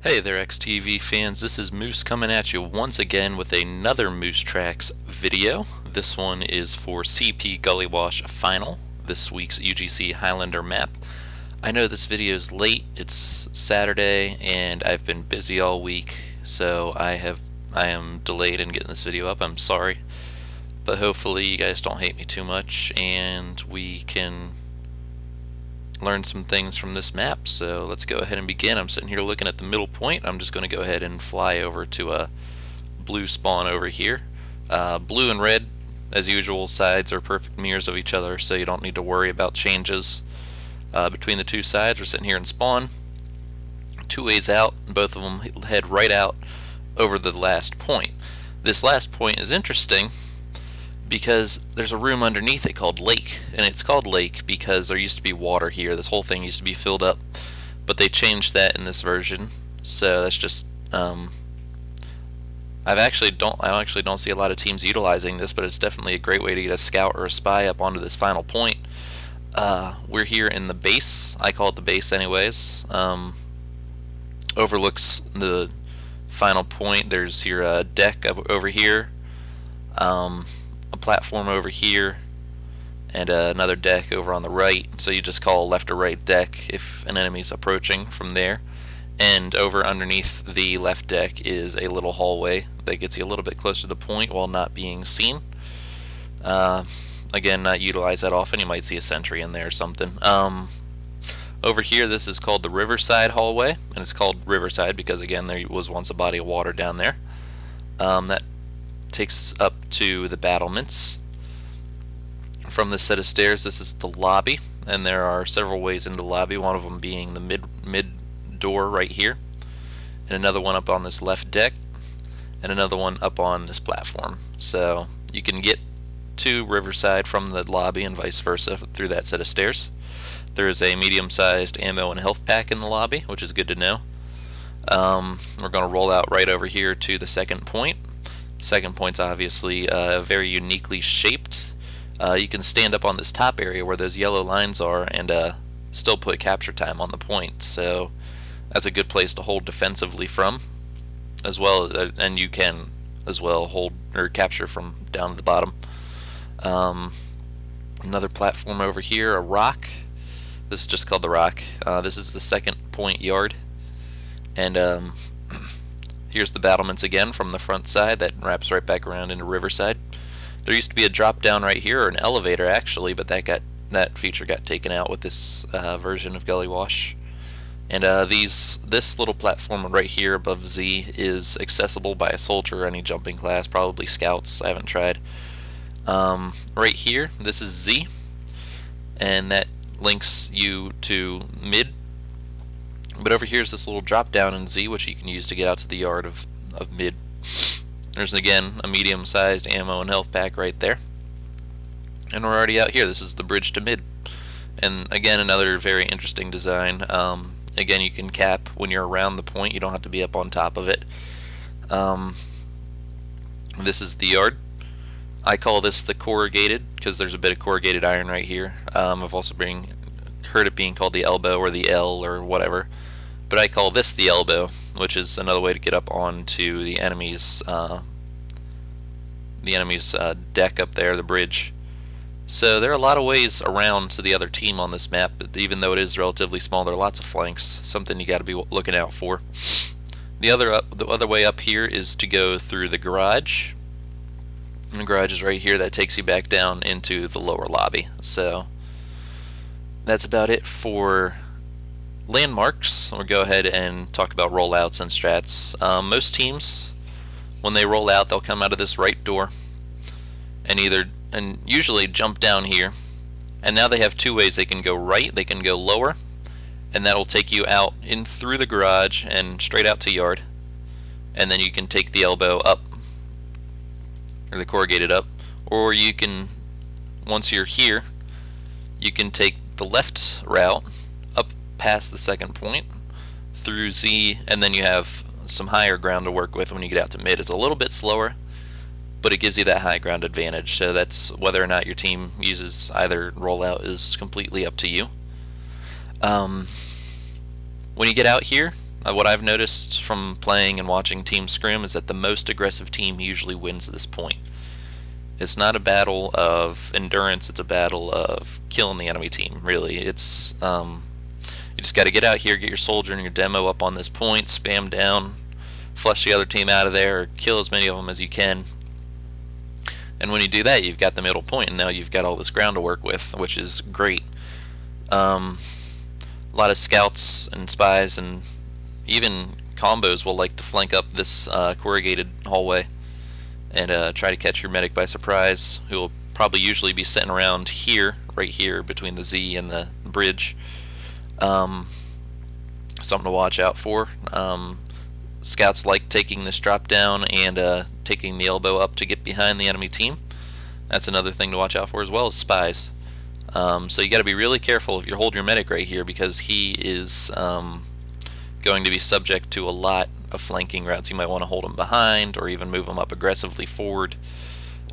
Hey there, XTV fans. This is Moose coming at you once again with another Moose Tracks video. This one is for CP Gullywash Final, this week's UGC Highlander map. I know this video is late. It's Saturday, and I've been busy all week, so I am delayed in getting this video up. I'm sorry, but hopefully you guys don't hate me too much, and we can learn some things from this map. So let's go ahead and begin. I'm sitting here looking at the middle point. I'm just going to go ahead and fly over to a blue spawn over here. Blue and red, as usual, sides are perfect mirrors of each other, so you don't need to worry about changes between the two sides. We're sitting here in spawn, two ways out, and both of them head right out over the last point. This last point is interesting because there's a room underneath it called Lake, and it's called Lake because there used to be water here. This whole thing used to be filled up, but they changed that in this version. So that's just I actually don't see a lot of teams utilizing this, but it's definitely a great way to get a scout or a spy up onto this final point. We're here in the base. I call it the base anyways. Overlooks the final point. There's your deck over here. A platform over here, and another deck over on the right. So you just call left or right deck if an enemy's approaching from there. And over underneath the left deck is a little hallway that gets you a little bit closer to the point while not being seen. Again, not utilize that often. You might see a sentry in there or something. Over here, this is called the Riverside hallway, and it's called Riverside because, again, there was once a body of water down there. That takes us up to the battlements. From this set of stairs, this is the lobby, and there are several ways into the lobby, one of them being the mid door right here, and another one up on this left deck, and another one up on this platform. So you can get to Riverside from the lobby and vice versa through that set of stairs. There is a medium-sized ammo and health pack in the lobby, which is good to know. We're going to roll out right over here to the second point. Second point's obviously very uniquely shaped. You can stand up on this top area where those yellow lines are and still put capture time on the point, so that's a good place to hold defensively from, as well, and you can as well hold or capture from down at the bottom. Another platform over here, a rock. This is just called the rock. This is the second point yard, and here's the battlements again from the front side that wraps right back around into Riverside. There used to be a drop down right here, or an elevator actually, but that feature got taken out with this version of Gullywash. And this little platform right here above Z is accessible by a soldier or any jumping class, probably scouts. I haven't tried. Right here, this is Z, and that links you to mid. But over here is this little drop down in Z, which you can use to get out to the yard of mid. There's again a medium-sized ammo and health pack right there. And we're already out here. This is the bridge to mid. And again, another very interesting design. Again, you can cap when you're around the point. You don't have to be up on top of it. This is the yard. I call this the corrugated because there's a bit of corrugated iron right here. I've also heard it being called the elbow or the L or whatever, but I call this the elbow, which is another way to get up onto the enemy's deck up there, the bridge. So there are a lot of ways around to the other team on this map, but even though it is relatively small, there are lots of flanks, something you got to be looking out for. The other way up here is to go through the garage. And the garage is right here. That takes you back down into the lower lobby. So that's about it for landmarks. We'll go ahead and talk about rollouts and strats. Most teams, when they roll out, they'll come out of this right door and usually jump down here. And now they have two ways. They can go right, they can go lower, and that'll take you out in through the garage and straight out to yard. And then you can take the elbow up, or the corrugated up, or you can, once you're here, you can take the left route up past the second point through Z, and then you have some higher ground to work with when you get out to mid. It's a little bit slower, but it gives you that high ground advantage. So that's whether or not your team uses either rollout is completely up to you. When you get out here, What I've noticed from playing and watching Team Scrim is that the most aggressive team usually wins this point. It's not a battle of endurance, it's a battle of killing the enemy team, really. It's you just got to get out here, get your soldier and your demo up on this point, spam down, flush the other team out of there, or kill as many of them as you can. And when you do that, you've got the middle point, and now you've got all this ground to work with, which is great. A lot of scouts and spies and even combos will like to flank up this corrugated hallway and try to catch your medic by surprise, who will probably usually be sitting around here, right here, between the Z and the bridge. Something to watch out for. Scouts like taking this drop down and taking the elbow up to get behind the enemy team. That's another thing to watch out for, as well as spies. So you got to be really careful if you hold your medic right here, because he is going to be subject to a lot of flanking routes. You might want to hold him behind or even move him up aggressively forward,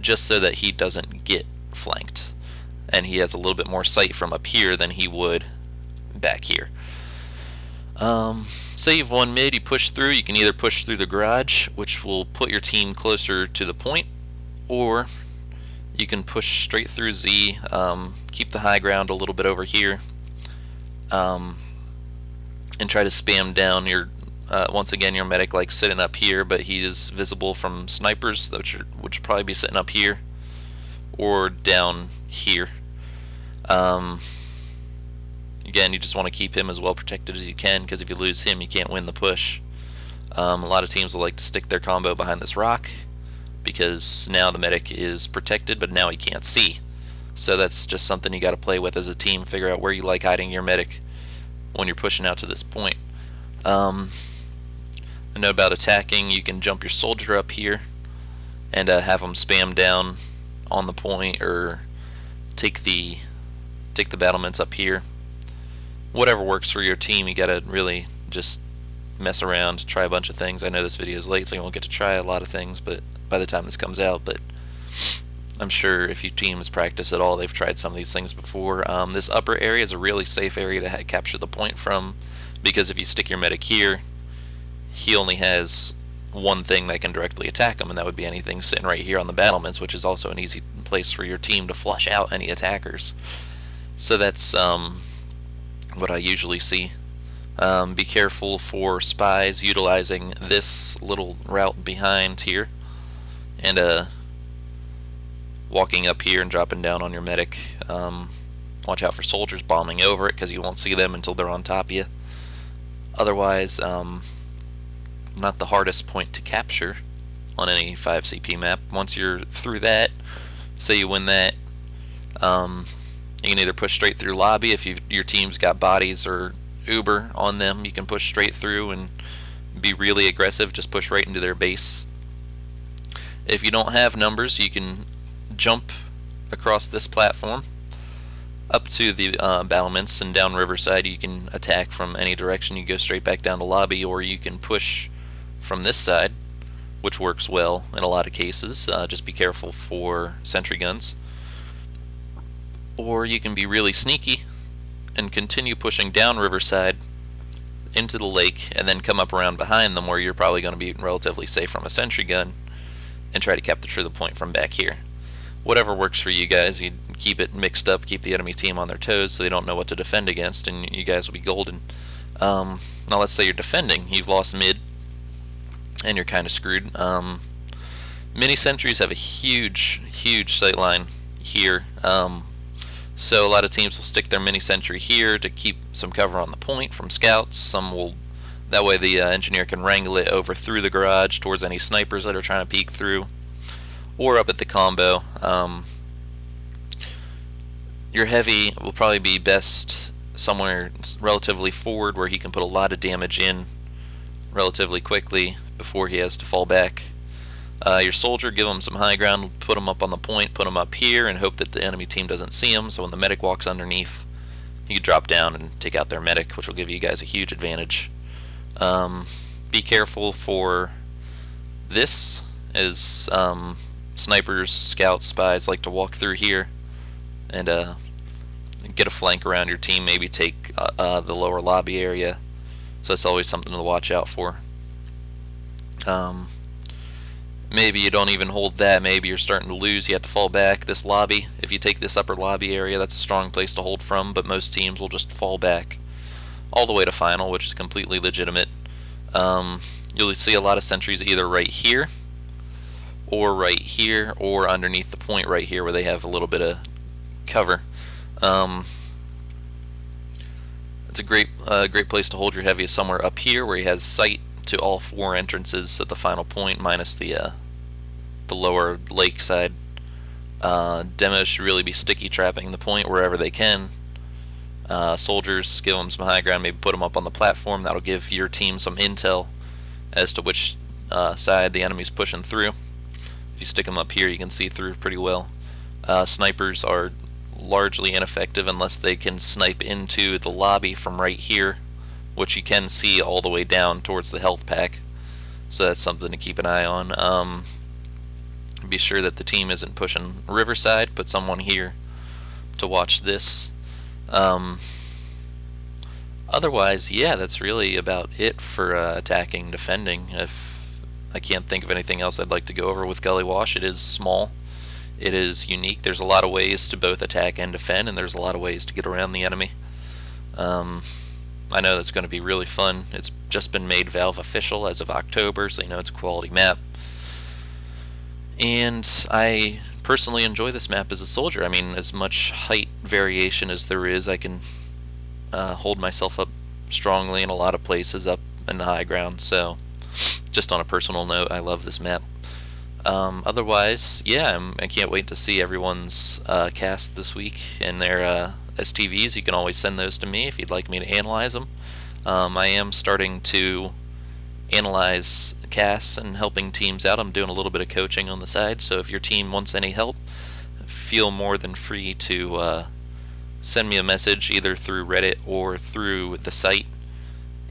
just so that he doesn't get flanked and he has a little bit more sight from up here than he would back here. Say you've won mid, you push through. You can either push through the garage, which will put your team closer to the point, or you can push straight through Z, keep the high ground a little bit over here, and try to spam down your once again, your medic like sitting up here, but he is visible from snipers, which would probably be sitting up here or down here. Again, you just want to keep him as well protected as you can, because if you lose him, you can't win the push. A lot of teams will like to stick their combo behind this rock, because now the medic is protected, but now he can't see. So that's just something you got to play with as a team. Figure out where you like hiding your medic when you're pushing out to this point. A note about attacking: you can jump your soldier up here and have them spam down on the point, or take the battlements up here. Whatever works for your team. You gotta really just mess around, try a bunch of things. I know this video is late, so you won't get to try a lot of things, but by the time this comes out, but I'm sure if your team has practiced at all, they've tried some of these things before. This upper area is a really safe area to capture the point from, because if you stick your medic here, he only has one thing that can directly attack him, and that would be anything sitting right here on the battlements, which is also an easy place for your team to flush out any attackers. So that's what I usually see. Be careful for spies utilizing this little route behind here, and walking up here and dropping down on your medic. Watch out for soldiers bombing over it, because you won't see them until they're on top of you. Otherwise, not the hardest point to capture on any 5CP map. Once you're through that, say you win that, you can either push straight through lobby. If your team's got bodies or Uber on them, you can push straight through and be really aggressive. Just push right into their base. If you don't have numbers, you can jump across this platform up to the battlements, and down Riverside you can attack from any direction. You go straight back down to lobby, or you can push from this side, which works well in a lot of cases. Just be careful for sentry guns. Or you can be really sneaky and continue pushing down Riverside into the lake, and then come up around behind them, where you're probably going to be relatively safe from a sentry gun, and try to capture the point from back here. Whatever works for you guys. You keep it mixed up, keep the enemy team on their toes so they don't know what to defend against, and you guys will be golden. Now let's say you're defending, you've lost mid, and you're kind of screwed. Mini sentries have a huge sight line here, so a lot of teams will stick their mini sentry here to keep some cover on the point from scouts. Some will, that way the engineer can wrangle it over through the garage towards any snipers that are trying to peek through, or up at the combo. Your heavy will probably be best somewhere relatively forward, where he can put a lot of damage in relatively quickly before he has to fall back. Your soldier, give him some high ground, put him up on the point, put him up here, and hope that the enemy team doesn't see him, so when the medic walks underneath, you can drop down and take out their medic, which will give you guys a huge advantage. Be careful for this, as snipers, scouts, spies like to walk through here and get a flank around your team, maybe take the lower lobby area. So that's always something to watch out for. Maybe you don't even hold that. Maybe you're starting to lose. You have to fall back. This lobby, if you take this upper lobby area, that's a strong place to hold from, but most teams will just fall back all the way to final, which is completely legitimate. You'll see a lot of sentries either right here, or underneath the point right here where they have a little bit of cover. It's a great place to hold your heavy is somewhere up here where he has sight to all 4 entrances at the final point, minus the lower lake side. Demos should really be sticky trapping the point wherever they can. Soldiers, give them some high ground, maybe put them up on the platform. That'll give your team some intel as to which side the enemy's pushing through. If you stick them up here, you can see through pretty well. Snipers are largely ineffective unless they can snipe into the lobby from right here, which you can see all the way down towards the health pack. So that's something to keep an eye on. Be sure that the team isn't pushing Riverside. Put someone here to watch this. Otherwise, yeah, that's really about it for attacking, defending. If I can't think of anything else I'd like to go over with Gullywash. It is small. It is unique. There's a lot of ways to both attack and defend, and there's a lot of ways to get around the enemy. I know that's going to be really fun. It's just been made Valve official as of October, so you know it's a quality map. And I personally enjoy this map as a soldier. I mean, as much height variation as there is, I can hold myself up strongly in a lot of places up in the high ground. So just on a personal note, I love this map. Otherwise, yeah, I can't wait to see everyone's cast this week and their STVs. You can always send those to me if you'd like me to analyze them. I am starting to analyze casts and helping teams out. I'm doing a little bit of coaching on the side, so if your team wants any help, feel more than free to send me a message either through Reddit or through the site,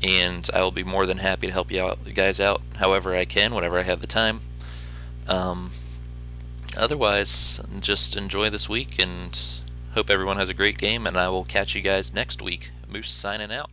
and I will be more than happy to help you guys out however I can, whenever I have the time. Otherwise, just enjoy this week and hope everyone has a great game, and I will catch you guys next week. Moose signing out.